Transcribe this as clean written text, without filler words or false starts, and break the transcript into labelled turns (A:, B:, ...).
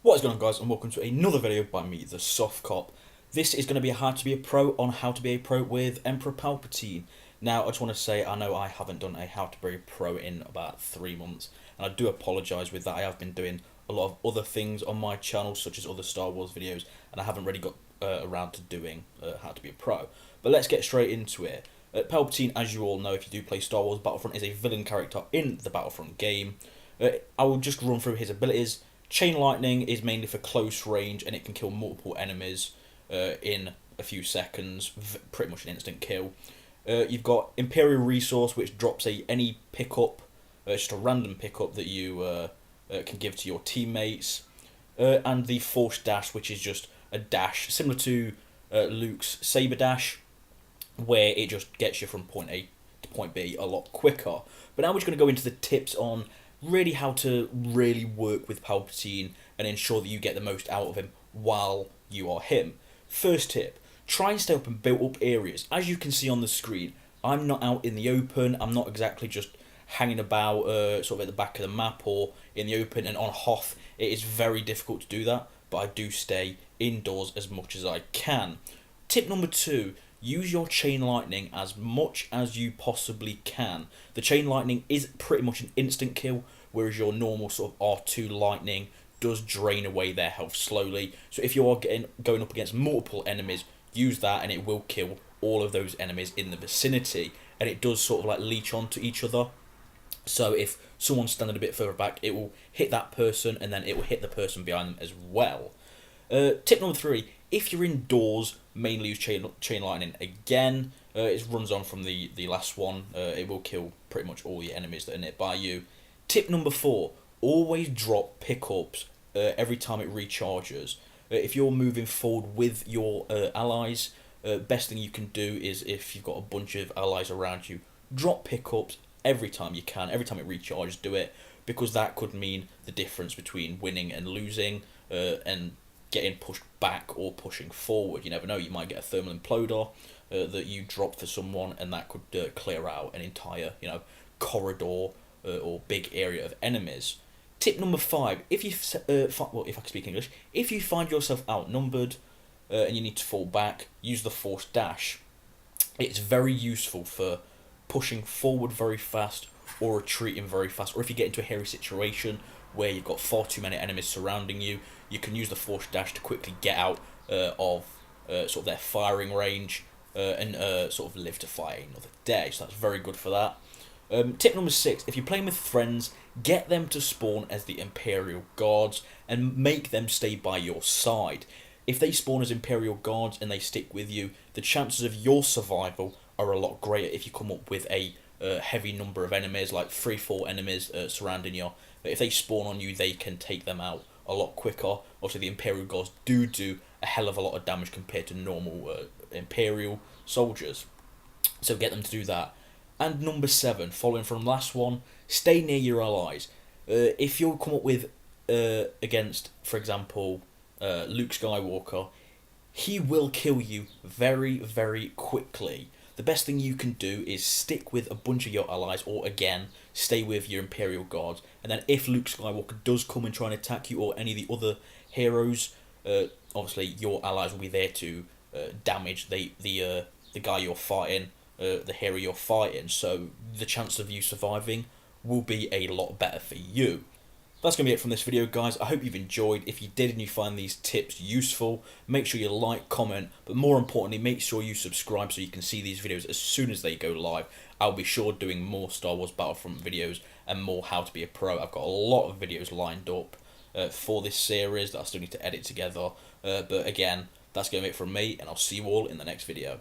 A: What is going on, guys, and welcome to another video by me, the Soft Cop. This is going to be a how to be a pro on how to be a pro with Emperor Palpatine. Now, I just want to say, I know I haven't done a how to be a pro in about 3 months, and I do apologise with that. I have been doing a lot of other things on my channel, such as other Star Wars videos, and I haven't really got around to doing how to be a pro. But let's get straight into it. Palpatine, as you all know, if you do play Star Wars Battlefront, is a villain character in the Battlefront game. I will just run through his abilities. Chain Lightning is mainly for close range, and it can kill multiple enemies in a few seconds, pretty much an instant kill. You've got Imperial Resource, which drops any pickup, just a random pickup that you can give to your teammates. And the Force Dash, which is just a dash, similar to Luke's Saber Dash, where it just gets you from point A to point B a lot quicker. But now we're just going to go into the tips on really how to really work with Palpatine and ensure that you get the most out of him while you are him. First tip, try and stay up in built up areas. As you can see on the screen, I'm not out in the open. I'm not exactly just hanging about sort of at the back of the map or in the open and on Hoth. It is very difficult to do that, but I do stay indoors as much as I can. Tip number 2, use your Chain Lightning as much as you possibly can. The Chain Lightning is pretty much an instant kill, whereas your normal sort of R2 Lightning does drain away their health slowly. So if you are going up against multiple enemies, use that and it will kill all of those enemies in the vicinity. And it does sort of like leech onto each other. So if someone's standing a bit further back, it will hit that person and then it will hit the person behind them as well. Tip number 3, if you're indoors, mainly use Chain Lightning again. It runs on from the last one. It will kill pretty much all the enemies that are nearby you. Tip number 4, always drop pickups every time it recharges. If you're moving forward with your allies, best thing you can do is, if you've got a bunch of allies around you, drop pickups every time you can. Every time it recharges, do it, because that could mean the difference between winning and losing, and getting pushed back or pushing forward. You never know, you might get a thermal imploder that you drop for someone, and that could clear out an entire corridor or big area of enemies. Tip number 5, if you if I can speak English, if you find yourself outnumbered and you need to fall back, use the Force Dash. It's very useful for pushing forward very fast or retreating very fast, or if you get into a hairy situation where you've got far too many enemies surrounding you, you can use the Force Dash to quickly get out of sort of their firing range and sort of live to fight another day. So that's very good for that. Tip number 6, if you're playing with friends, get them to spawn as the Imperial Guards and make them stay by your side. If they spawn as Imperial Guards and they stick with you, the chances of your survival are a lot greater if you come up with a heavy number of enemies, like 3-4 enemies surrounding you. But if they spawn on you, they can take them out a lot quicker. Obviously, the Imperial Guards do a hell of a lot of damage compared to normal Imperial soldiers. So get them to do that. And number 7, following from the last one, stay near your allies. If you come up with against, for example, Luke Skywalker, he will kill you very, very quickly. The best thing you can do is stick with a bunch of your allies, or again, stay with your Imperial Guards. And then if Luke Skywalker does come and try and attack you, or any of the other heroes, obviously your allies will be there to damage the guy you're fighting, the hero you're fighting. So the chance of you surviving will be a lot better for you. That's going to be it from this video, guys. I hope you've enjoyed. If you did and you find these tips useful, make sure you like, comment, but more importantly, make sure you subscribe so you can see these videos as soon as they go live. I'll be sure doing more Star Wars Battlefront videos and more how to be a pro. I've got a lot of videos lined up for this series that I still need to edit together. But again, that's going to be it from me, and I'll see you all in the next video.